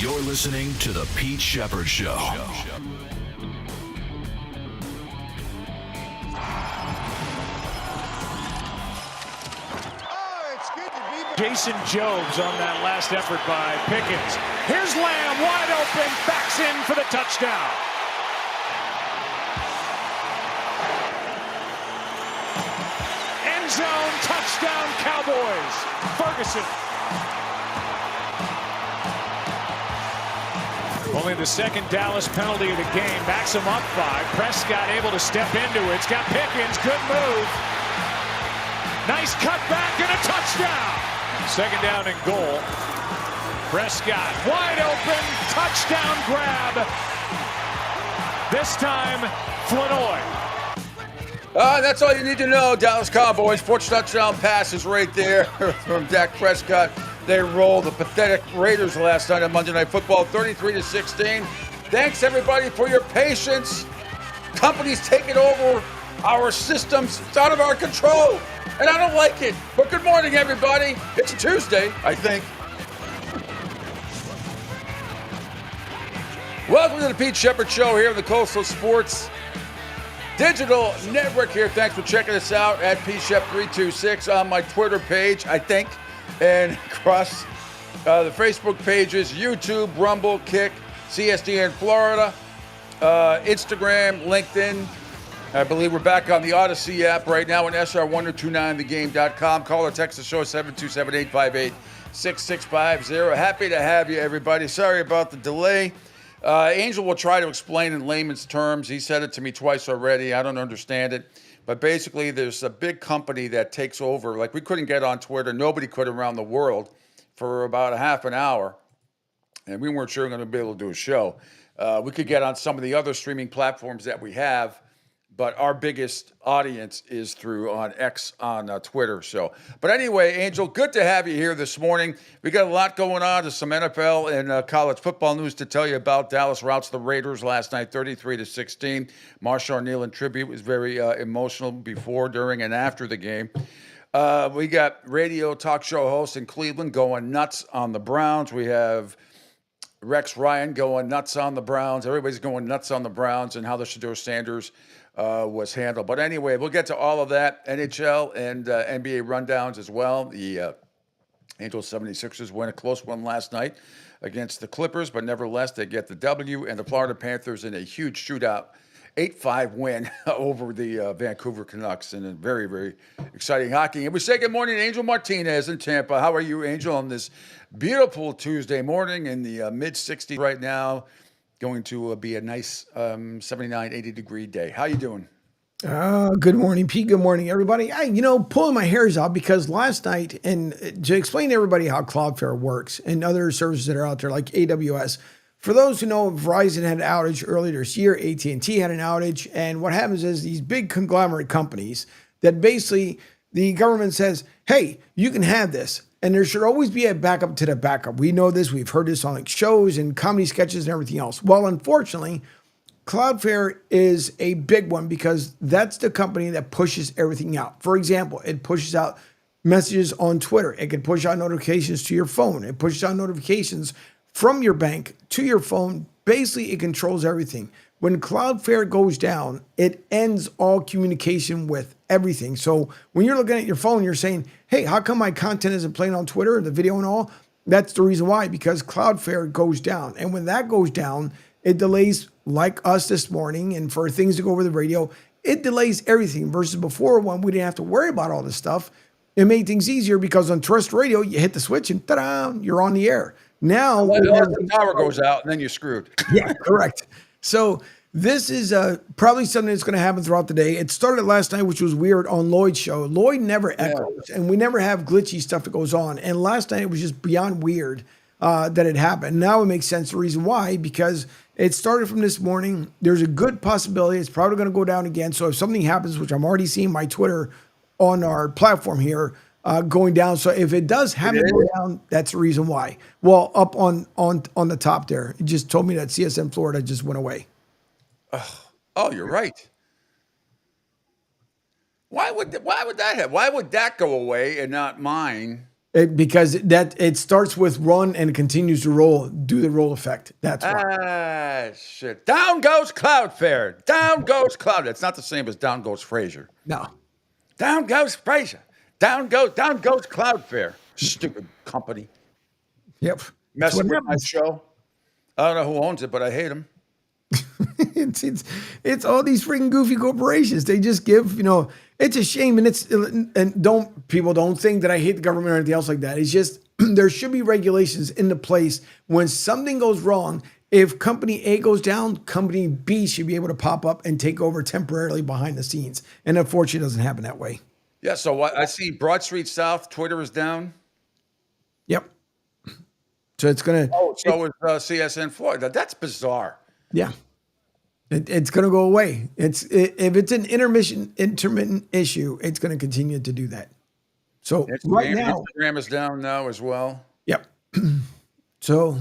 You're listening to The Pete Sheppard Show. Jason Jobs on that last effort by Pickens. Here's Lamb, wide open, backs in for the touchdown. End zone, touchdown, Cowboys. Ferguson. Only the second Dallas penalty of the game. Backs him up 5. Prescott able to step into it. It's got Pickens, good move. Nice cutback and a touchdown. Second down and goal. Prescott wide open, touchdown grab. This time, Flanoy. That's all you need to know, Dallas Cowboys. 4 touchdown passes right there from Dak Prescott. They rolled the pathetic Raiders last night on Monday Night Football, 33-16. Thanks, everybody, for your patience. Companies taking over our systems. It's out of our control, and I don't like it. But good morning, everybody. It's Tuesday, I think. Welcome to the Pete Sheppard Show here on the Coastal Sports Digital Network here. Thanks for checking us out at PShep326 on my Twitter page, I think, and across the Facebook pages, YouTube, Rumble, Kick, CSDN Florida, Instagram, LinkedIn. I believe we're back on the Odyssey app right now at SR1029thegame.com. Call or text the show 727-858-6650. Happy to have you, everybody. Sorry about the delay. Angel will try to explain in layman's terms. He said it to me twice already. I don't understand it. But basically, there's a big company that takes over. Like, we couldn't get on Twitter. Nobody could around the world for about a half an hour. And we weren't sure we were going to be able to do a show. We could get on some of the other streaming platforms that we have. But our biggest audience is through on X on Twitter. But anyway, Angel, good to have you here this morning. We got a lot going on. There's some NFL and college football news to tell you about. Dallas routs the Raiders last night, 33-16. Marshawn Neal in tribute was very emotional before, during, and after the game. We got radio talk show hosts in Cleveland going nuts on the Browns. We have Rex Ryan going nuts on the Browns. Everybody's going nuts on the Browns and how the Shedeur Sanders was handled. But anyway, we'll get to all of that, NHL and NBA rundowns as well. The Angels 76ers win a close one last night against the Clippers, but nevertheless, they get the W. And the Florida Panthers in a huge shootout, 8-5 win over the Vancouver Canucks in a very, very exciting hockey. And we say good morning to Angel Martinez in Tampa. How are you, Angel, on this beautiful Tuesday morning in the mid-60s right now? Going to be a nice 79, 80-degree day. How you doing? Good morning, Pete. Good morning, everybody. Pulling my hairs out because last night, and to explain to everybody how Cloudflare works and other services that are out there like AWS, for those who know, Verizon had an outage earlier this year, AT&T had an outage, and what happens is these big conglomerate companies that basically the government says, hey, you can have this. And there should always be a backup to the backup. We know this. We've heard this on like shows and comedy sketches and everything else. Well, unfortunately, Cloudflare is a big one because that's the company that pushes everything out. For example, it pushes out messages on Twitter. It can push out notifications to your phone. It pushes out notifications from your bank to your phone. Basically, it controls everything. When Cloudflare goes down, it ends all communication with everything. So when you're looking at your phone, you're saying, hey, how come my content isn't playing on Twitter, the video and all? That's the reason why, because Cloudflare goes down. And when that goes down, it delays, like us this morning, and for things to go over the radio, it delays everything versus before when we didn't have to worry about all this stuff. It made things easier because on terrestrial radio, you hit the switch and ta-da, you're on the air. Now, the power goes out and then you're screwed. Yeah, correct. So this is probably something that's going to happen throughout the day. It started last night, which was weird on Lloyd's show. Lloyd never echoes, and we never have glitchy stuff that goes on. And last night it was just beyond weird that it happened. Now it makes sense the reason why, because it started from this morning. There's a good possibility it's probably going to go down again. So if something happens, which I'm already seeing my Twitter on our platform here going down. So if it does happen to go down, that's the reason why. Well, up on the top there, it just told me that CSN Florida just went away. Oh, you're right. Why would that go away and not mine because it starts with run and continues to roll, do the roll effect. That's why. Ah, shit. Down goes Cloudfair. Down goes Cloud. It's not the same as down goes Frazier. No. Down goes Frazier. Down goes Cloudfair. Stupid company. Yep. Messing with my show. I don't know who owns it, but I hate them. It's all these freaking goofy corporations. They just give, it's a shame. And people don't think that I hate the government or anything else like that. It's just, there should be regulations into place when something goes wrong. If company A goes down, company B should be able to pop up and take over temporarily behind the scenes. And unfortunately, it doesn't happen that way. Yeah. So I see Broad Street South, Twitter is down. Yep. So it's going to. Oh, so is CSN Florida. That's bizarre. Yeah. It's going to go away. If it's an intermittent issue, it's going to continue to do that. So Instagram is down now as well. Yep. So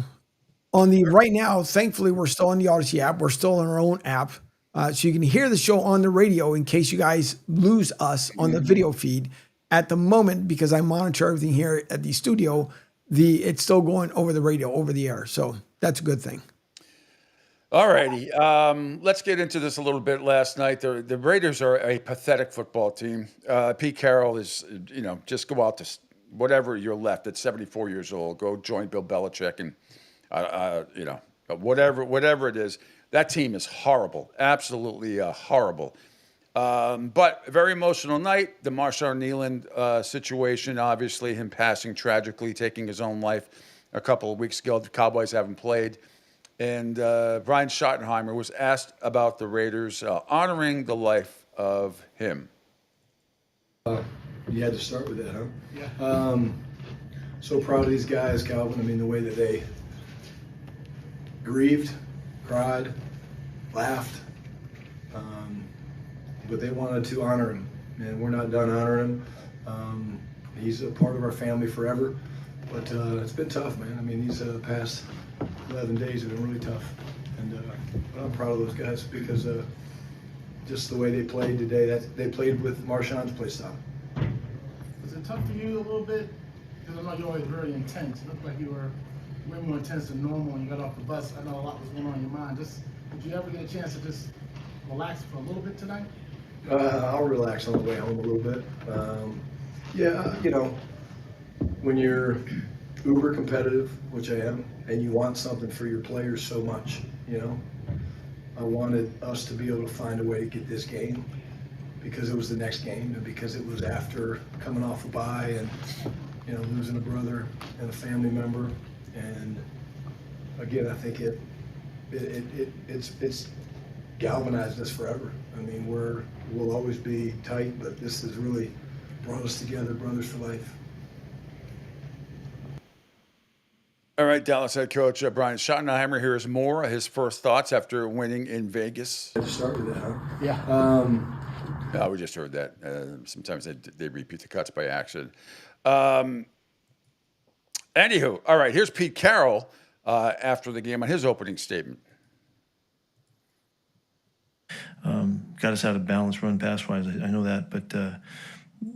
right now, thankfully, we're still on the Odyssey app. We're still on our own app. So you can hear the show on the radio in case you guys lose us on the video feed. At the moment, because I monitor everything here at the studio, it's still going over the radio, over the air. So that's a good thing. All righty. Let's get into this a little bit. Last night, the Raiders are a pathetic football team. Pete Carroll is, just go out to whatever you're left at 74 years old. Go join Bill Belichick and, whatever it is. That team is horrible, absolutely horrible. But a very emotional night. The Marshawn Kneeland situation, obviously him passing tragically, taking his own life a couple of weeks ago. The Cowboys haven't played. And Brian Schottenheimer was asked about the Raiders honoring the life of him. You had to start with that, huh? Yeah. So proud of these guys, Calvin. I mean, the way that they grieved, cried, laughed. But they wanted to honor him, and we're not done honoring him. He's a part of our family forever. But it's been tough, man. I mean, these past 11 days have been really tough. And I'm proud of those guys because just the way they played today, they played with Marshawn's play style. Was it tough for you a little bit? Because I know you're always very intense. It looked like you were way more intense than normal when you got off the bus. I know a lot was going on in your mind. Did you ever get a chance to just relax for a little bit tonight? I'll relax on the way home a little bit. When you're uber competitive, which I am, and you want something for your players so much, I wanted us to be able to find a way to get this game because it was the next game and because it was after coming off a bye and, losing a brother and a family member. And again, I think it's galvanized us forever. I mean, we'll always be tight, but this has really brought us together, brothers for life. All right, Dallas head coach Brian Schottenheimer. Here's more of his first thoughts after winning in Vegas. I just started that, huh? Yeah. No, we just heard that. Sometimes they repeat the cuts by accident. Anywho, all right, here's Pete Carroll after the game on his opening statement. Got us out of balance run pass-wise, I know that, but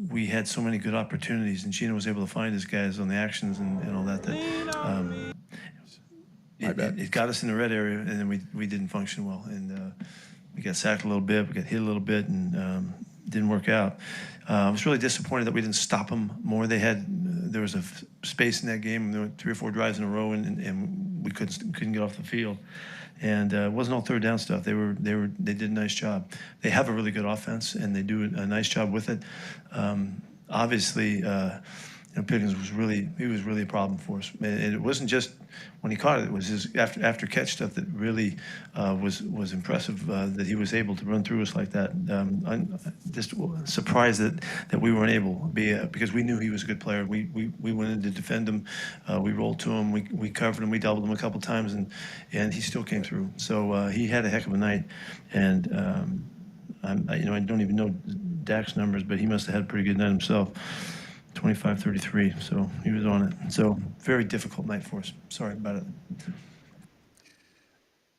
we had so many good opportunities, and Gino was able to find his guys on the actions and all that it got us in the red area, and then we didn't function well. And we got sacked a little bit, we got hit a little bit, and didn't work out. I was really disappointed that we didn't stop them more. There was a space in that game. There were 3 or 4 drives in a row, and we couldn't get off the field. And it wasn't all third down stuff. They did a nice job. They have a really good offense, and they do a nice job with it. Obviously, Pickens was really a problem for us. And it wasn't just when he caught it; it was his after catch stuff that really was impressive. That he was able to run through us like that. I'm just surprised that we weren't able to be because we knew he was a good player. We went in to defend him. We rolled to him. We covered him. We doubled him a couple times, and he still came through. So he had a heck of a night. And I don't even know Dak's numbers, but he must have had a pretty good night himself. 25-33, so he was on it. So very difficult night for us. Sorry about it.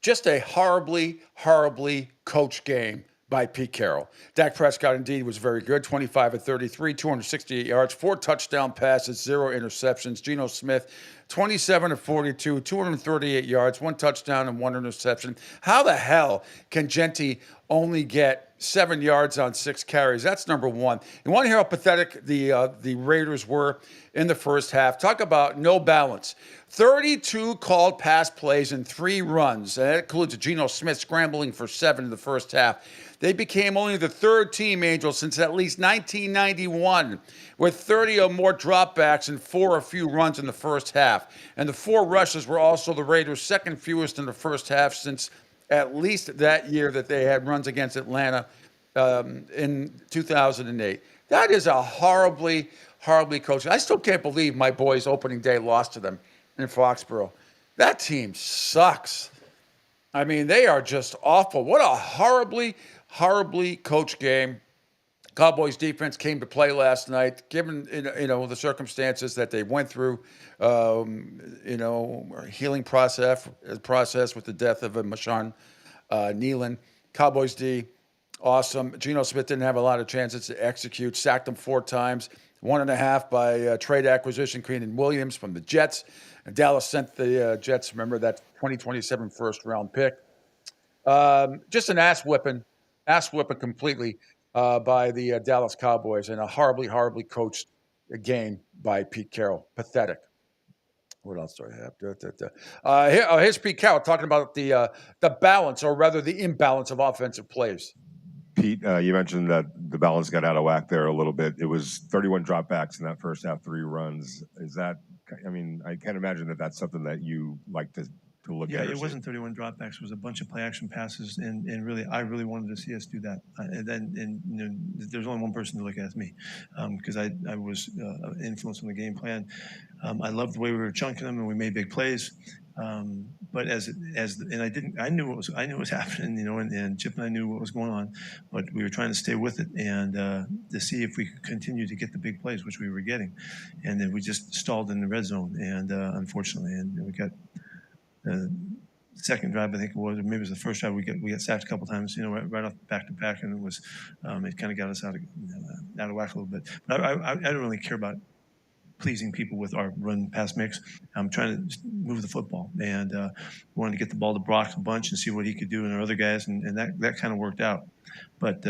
Just a horribly, horribly coached game by Pete Carroll. Dak Prescott indeed was very good, 25 of 33, 268 yards, 4 touchdown passes, 0 interceptions. Geno Smith, 27 of 42, 238 yards, 1 touchdown and 1 interception. How the hell can Genti only get 7 yards on 6 carries? That's number one. You want to hear how pathetic the Raiders were in the first half? Talk about no balance. 32 called pass plays and 3 runs. And that includes Geno Smith scrambling for 7 in the first half. They became only the 3rd team, Angel, since at least 1991, with 30 or more dropbacks and 4 or few runs in the first half. And the 4 rushes were also the Raiders' 2nd fewest in the first half since at least that year that they had runs against Atlanta in 2008. That is a horribly coached. I still can't believe my boys' opening day lost to them in Foxborough. That team sucks. I mean, they are just awful. What a horribly coached game. Cowboys defense came to play last night, given the circumstances that they went through. Healing process with the death of Marshawn Nealon. Cowboys D, awesome. Geno Smith didn't have a lot of chances to execute. Sacked him 4 times. 1.5 by trade acquisition, Queenan Williams from the Jets. And Dallas sent the Jets, remember, that 2027 first-round pick. Just an ass whipping completely by the Dallas Cowboys, and a horribly coached game by Pete Carroll. Pathetic. What else do I have? Here's Pete Carroll talking about the balance, or rather the imbalance of offensive plays. Pete, you mentioned that the balance got out of whack there a little bit. It was 31 dropbacks in that first half, 3 runs. Is that, I mean, I can't imagine that that's something that you like to look at. Yeah, it wasn't 31 dropbacks. It was a bunch of play action passes, and really, I really wanted to see us do that. There's only one person to look at, it's me, because I was influenced on the game plan. I loved the way we were chunking them, and we made big plays. But I knew what was happening, and Chip and I knew what was going on, but we were trying to stay with it and to see if we could continue to get the big plays, which we were getting, and then we just stalled in the red zone, and unfortunately, and we got the second drive, I think it was, or maybe it was the first drive, we got sacked a couple times, right off back to back, and it kind of got us out of whack a little bit. But I don't really care about pleasing people with our run pass mix. I'm trying to move the football, and wanted to get the ball to Brock a bunch and see what he could do and our other guys, and that kind of worked out. But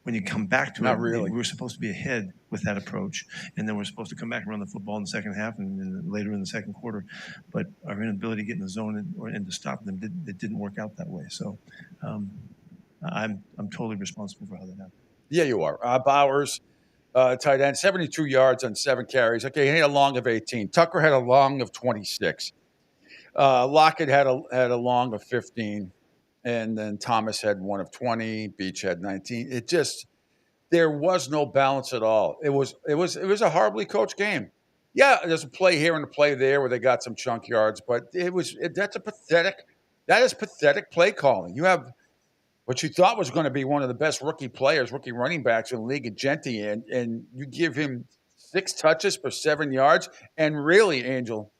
when you come back to Not it, really. we were supposed to be ahead with that approach, and then we're supposed to come back and run the football in the second half and later in the second quarter. But our inability to get in the zone and to stop them, it didn't work out that way. So I'm totally responsible for how that happened. Yeah, you are. Bowers, tight end, 72 yards on 7 carries. Okay, he had a long of 18. Tucker had a long of 26. Lockett had a long of 15. And then Thomas had one of 20. Beach had 19. There was no balance at all. It was a horribly coached game. Yeah, there's a play here and a play there where they got some chunk yards, but that is pathetic play calling. You have what you thought was going to be one of the best rookie running backs in the league, at Genti, and you give him 6 touches for 7 yards. And really, Angel,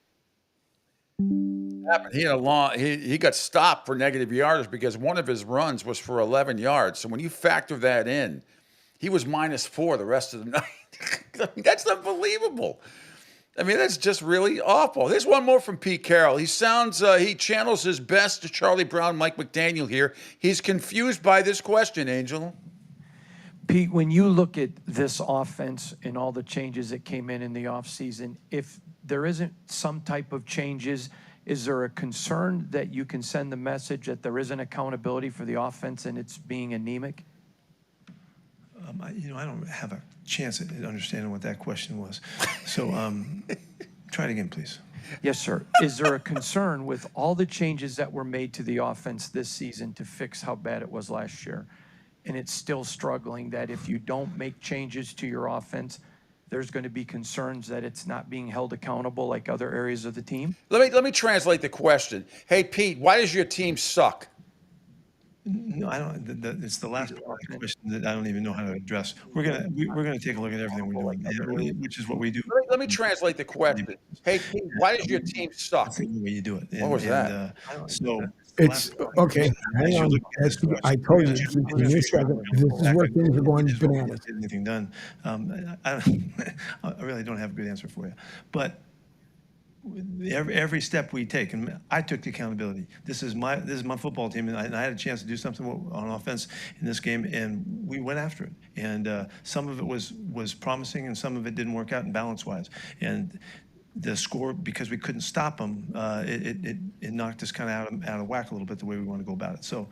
he had he got stopped for negative yardage because one of his runs was for 11 yards. So when you factor that in, he was -4 the rest of the night. I mean, that's unbelievable. I mean, that's just really awful. There's one more from Pete Carroll. He channels his best to Charlie Brown, Mike McDaniel here. He's confused by this question, Angel. Pete, when you look at this offense and all the changes that came in the offseason, if there isn't some type of changes, is there a concern that you can send the message that there isn't accountability for the offense and it's being anemic? I don't have a chance at understanding what that question was. So try it again, please. Yes, sir. Is there a concern with all the changes that were made to the offense this season to fix how bad it was last year, and it's still struggling, that if you don't make changes to your offense, there's going to be concerns that it's not being held accountable like other areas of the team? Let me translate the question. Hey, Pete, why does your team suck? No, I don't. It's the last part of the question that I don't even know how to address. We're gonna take a look at everything we're doing, which is what we do. Let me translate the question. Hey, Pete, why does your team suck? That's the way you do it. What was that? It's okay. Hang on. I told you. This is where things are going bananas. Get anything done. I really don't have a good answer for you. But every step we take, and I took the accountability. This is my football team, and I had a chance to do something on offense in this game, and we went after it. And some of it was promising, and some of it didn't work out in balance-wise. And the score, because we couldn't stop them, it knocked us kind of out of whack a little bit the way we want to go about it. So,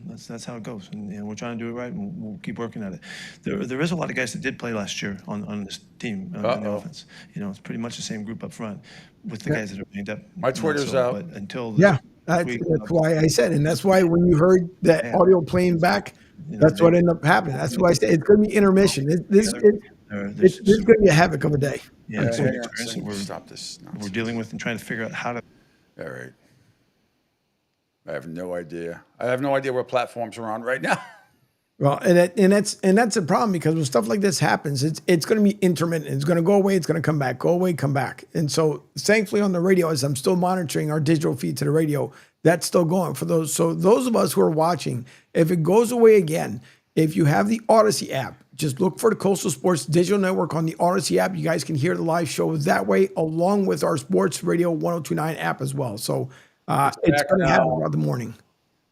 that's how it goes, and we're trying to do it right, and we'll keep working at it. There is a lot of guys that did play last year on this team on the offense. It's pretty much the same group up front with the guys that are banged up. My Twitter's out. But until that's why I said, and that's why when you heard that audio playing back, that's what ended up happening. That's why I said it's going to be intermission. This is going to be a havoc of a day. Yeah, Stop this nonsense. We're dealing with and trying to figure out how to. All right. I have no idea. I have no idea what platforms are on right now. Well, and that's a problem, because when stuff like this happens, it's going to be intermittent. It's going to go away. It's going to come back. Go away. Come back. And so, thankfully, on the radio, as I'm still monitoring our digital feed to the radio, that's still going for those. So those of us who are watching, if it goes away again, if you have the Odyssey app, just look for the Coastal Sports Digital Network on the Odyssey app. You guys can hear the live show that way, along with our Sports Radio 1029 app as well. So it's going to happen throughout the morning.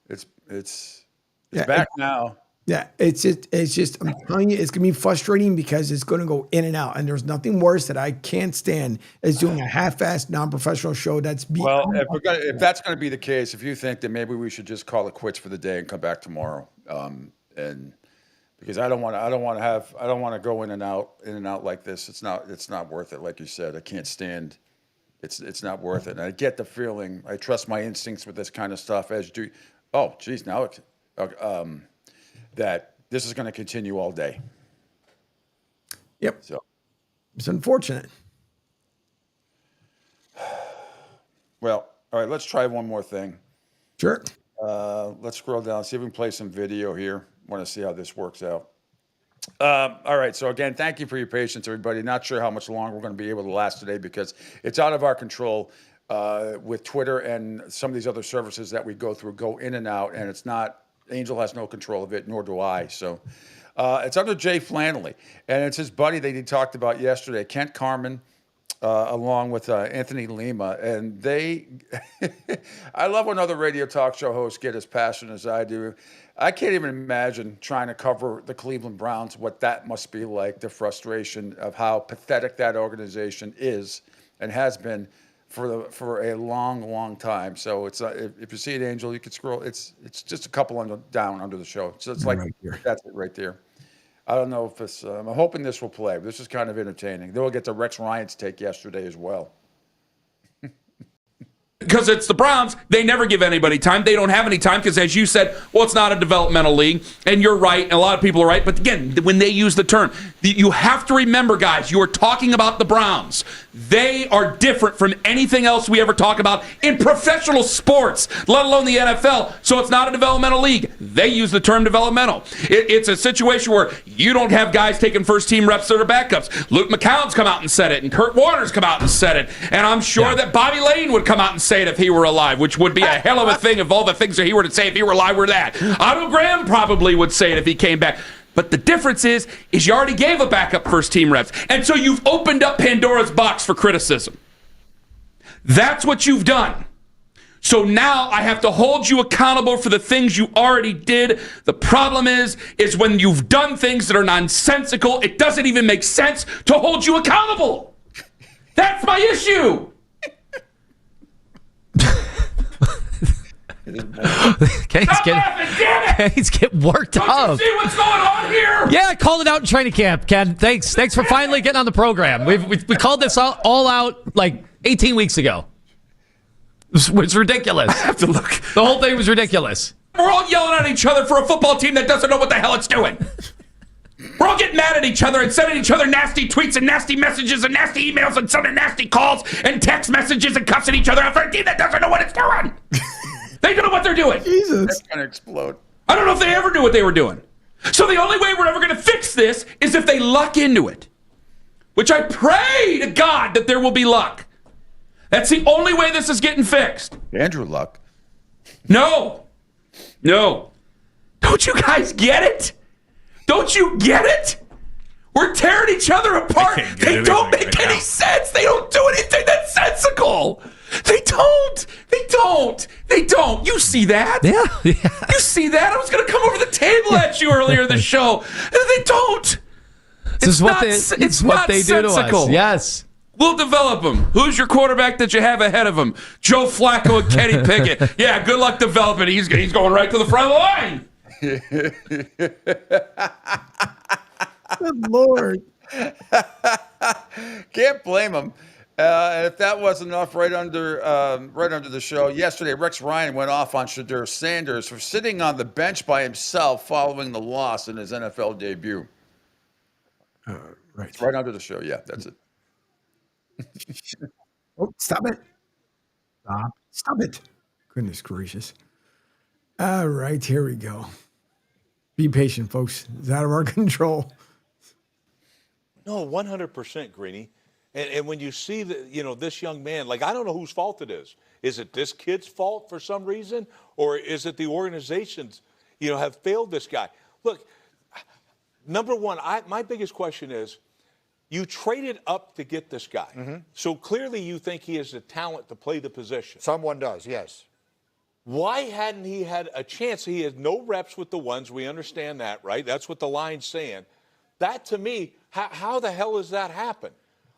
It's back now. Yeah, it's just I'm telling you, it's going to be frustrating, because it's going to go in and out. And there's nothing worse that I can't stand is doing a half-assed, non-professional show that's well. If that's going to be the case, if you think that maybe we should just call it quits for the day and come back tomorrow, and because I don't want to go in and out like this. It's not worth it. Like you said, I can't stand. It's not worth it. And I get the feeling. I trust my instincts with this kind of stuff. As do. Oh, geez, now that this is going to continue all day. Yep. So it's unfortunate. Well, all right. Let's try one more thing. Sure. Let's scroll down. See if we can play some video here. Want to see how this works out. All right. So again, thank you for your patience, everybody. Not sure how much longer we're going to be able to last today, because it's out of our control with Twitter and some of these other services that we go through, go in and out, and it's not. Angel has no control of it, nor do I. So it's under Jay Flannelly, and it's his buddy that he talked about yesterday, Kent Carman, along with Anthony Lima. And they, I love when other radio talk show hosts get as passionate as I do. I can't even imagine trying to cover the Cleveland Browns, what that must be like, the frustration of how pathetic that organization is and has been for a long, long time. So it's if you see it, Angel, you could scroll. It's just a couple down under the show. So it's like right that's it right there. I don't know if this. I'm hoping this will play. This is kind of entertaining. Then we'll get to Rex Ryan's take yesterday as well. Because it's the Browns, they never give anybody time. They don't have any time because, as you said, well, it's not a developmental league. And you're right, and a lot of people are right. But again, when they use the term, you have to remember, guys, you are talking about the Browns. They are different from anything else we ever talk about in professional sports, let alone the NFL. So it's not a developmental league. They use the term developmental. It's a situation where you don't have guys taking first-team reps that are backups. Luke McCown's come out and said it, and Kurt Warner's come out and said it. And I'm sure that Bobby Lane would come out and say it if he were alive, which would be a hell of a thing if all the things that he were to say if he were alive were that. Otto Graham probably would say it if he came back. But the difference is you already gave a backup first-team reps. And so you've opened up Pandora's box for criticism. That's what you've done. So now I have to hold you accountable for the things you already did. The problem is when you've done things that are nonsensical, it doesn't even make sense to hold you accountable. That's my issue. He's getting worked up. Don't you see what's going on here? Yeah, I called it out in training camp, Ken. Thanks for finally getting on the program. We called this all out like 18 weeks ago. It was ridiculous. I have to look. The whole thing was ridiculous. We're all yelling at each other for a football team that doesn't know what the hell it's doing. We're all getting mad at each other and sending each other nasty tweets and nasty messages and nasty emails and sending nasty calls and text messages and cussing each other out for a team that doesn't know what it's doing. They don't know what they're doing. Jesus. That's going to explode. I don't know if they ever knew what they were doing. So the only way we're ever going to fix this is if they luck into it, which I pray to God that there will be luck. That's the only way this is getting fixed. Andrew Luck. No. Don't you guys get it? Don't you get it? We're tearing each other apart. They don't make any sense. They don't do anything that's sensical. They don't. You see that? Yeah. You see that? I was going to come over the table at you earlier in the show. They don't. This is what they do to us. Yes. We'll develop them. Who's your quarterback that you have ahead of him? Joe Flacco and Kenny Pickett. Yeah, good luck developing. He's going right to the front of the line. Good Lord. Can't blame him. And if that wasn't enough, right under the show yesterday, Rex Ryan went off on Sheppard Sanders for sitting on the bench by himself following the loss in his NFL debut. Right. Right under the show. Yeah, that's it. Oh, stop it. Stop it. Goodness gracious. All right, here we go. Be patient, folks. It's out of our control. No, 100%, Greeny. And when you see this young man, like, I don't know whose fault it is. Is it this kid's fault for some reason? Or is it the organizations, have failed this guy? Look, number one, my biggest question is, you traded up to get this guy. Mm-hmm. So clearly you think he has the talent to play the position. Someone does, yes. Why hadn't he had a chance? He has no reps with the ones. We understand that, right? That's what the line's saying. That, to me, how the hell does that happen?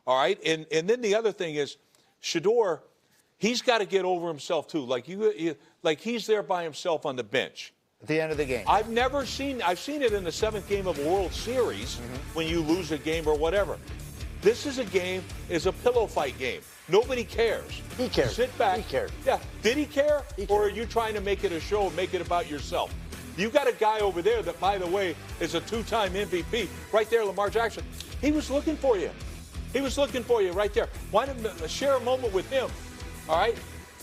All right? And then the other thing is, Sheppard, he's got to get over himself, too. Like he's there by himself on the bench. At the end of the game. I've seen it in the 7th game of a World Series when you lose a game or whatever. This is a pillow fight game. Nobody cares. He cares. Sit back. He cared. Yeah. Did he care? Or are you trying to make it a show and make it about yourself? You got a guy over there that, by the way, is a 2-time MVP. Right there, Lamar Jackson. He was looking for you. He was looking for you right there. Why don't you share a moment with him? All right?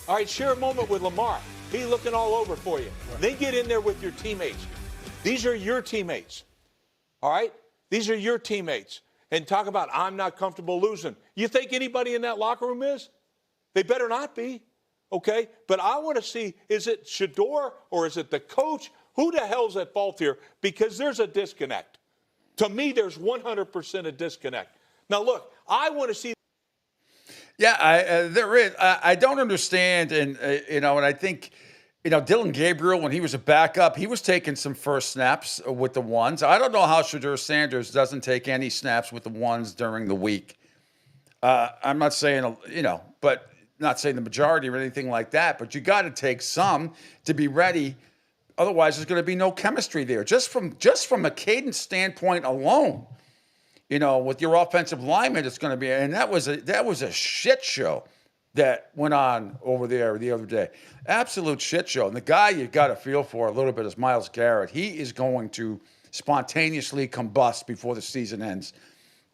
All right, share a moment with Lamar. He's looking all over for you. Right. Then get in there with your teammates. These are your teammates. All right? These are your teammates. And talk about, I'm not comfortable losing. You think anybody in that locker room is? They better not be. Okay? But I want to see, is it Sheppard or is it the coach? Who the hell's at fault here? Because there's a disconnect. To me, there's 100% a disconnect. Now, look, I want to see. Yeah, there is. I don't understand, and and I think, Dylan Gabriel, when he was a backup, he was taking some first snaps with the ones. I don't know how Sheppard Sanders doesn't take any snaps with the ones during the week. I'm not saying, but not saying the majority or anything like that. But you got to take some to be ready. Otherwise, there's going to be no chemistry there. Just from a cadence standpoint alone. With your offensive lineman, it's going to be, and that was a shit show that went on over there the other day. Absolute shit show. And the guy you got to feel for a little bit is Myles Garrett. He is going to spontaneously combust before the season ends,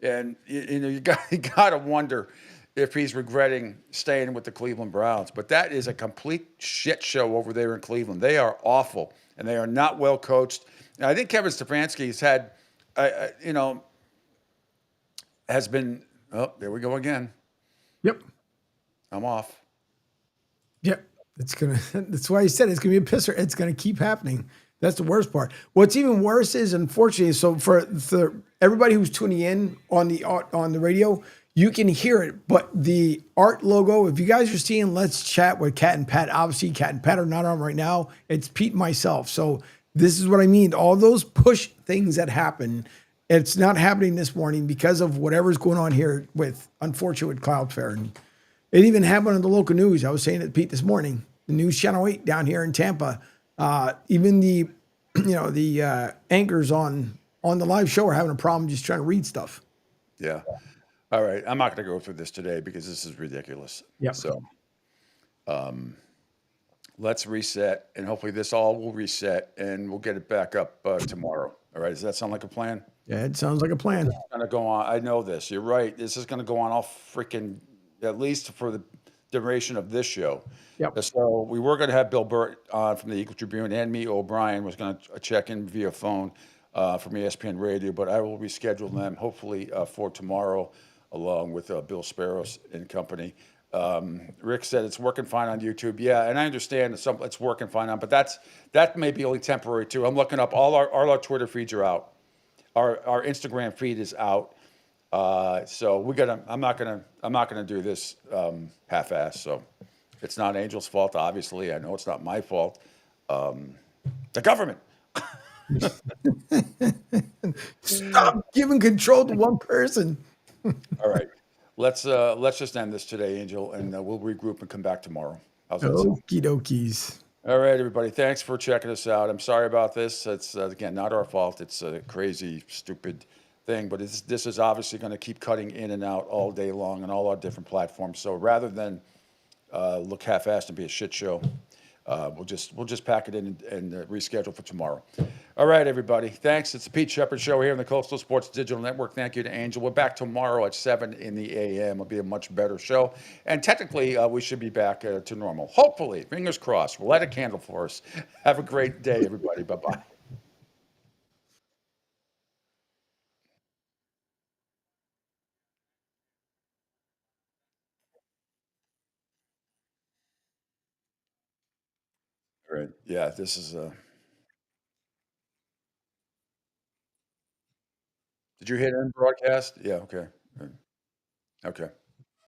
and you got to wonder if he's regretting staying with the Cleveland Browns. But that is a complete shit show over there in Cleveland. They are awful, and they are not well coached. And I think Kevin Stefanski has had, has been, oh, there we go again. Yep. I'm off. Yep. That's why I said it's going to be a pisser. It's going to keep happening. That's the worst part. What's even worse is, unfortunately, so for everybody who's tuning in on the radio, you can hear it, but the art logo, if you guys are seeing Let's Chat with Cat and Pat, obviously Cat and Pat are not on right now. It's Pete and myself. So this is what I mean. All those push things that happen, it's not happening this morning because of whatever's going on here unfortunately with Cloudflare. And it even happened on the local news. I was saying it to Pete this morning, the News Channel 8 down here in Tampa. Even the anchors on the live show are having a problem just trying to read stuff. Yeah. All right. I'm not going to go through this today because this is ridiculous. Yeah. So let's reset, and hopefully this all will reset, and we'll get it back up tomorrow. All right. Does that sound like a plan? Yeah, it sounds like a plan. It's going to go on. I know this. You're right. This is going to go on all freaking, at least for the duration of this show. Yep. So we were going to have Bill Burt on from the Eagle Tribune, and me, O'Brien, was going to check in via phone from ESPN Radio, but I will reschedule them hopefully for tomorrow, along with Bill Sparrows and company. Rick said it's working fine on YouTube. Yeah, and I understand it's working fine on, but that may be only temporary too. I'm looking up all our Twitter feeds are out. Our Instagram feed is out. So I'm not gonna do this half-ass. So it's not Angel's fault, obviously. I know it's not my fault. The government. Stop giving control to one person. All right, let's just end this today, Angel, and we'll regroup and come back tomorrow. How's that sound? Okie dokies. All right, everybody. Thanks for checking us out. I'm sorry about this. It's again not our fault. It's a crazy, stupid thing, but this is obviously going to keep cutting in and out all day long on all our different platforms. So rather than look half-assed and be a shit show, we'll just pack it in and reschedule for tomorrow. All right, everybody. Thanks. It's the Pete Sheppard Show here on the Coastal Sports Digital Network. Thank you to Angel. We're back tomorrow at 7 in the a.m. It'll be a much better show. And technically, we should be back to normal. Hopefully. Fingers crossed. We'll light a candle for us. Have a great day, everybody. Bye-bye. All right. Yeah, this is Did you hit end broadcast? Yeah, okay. Okay.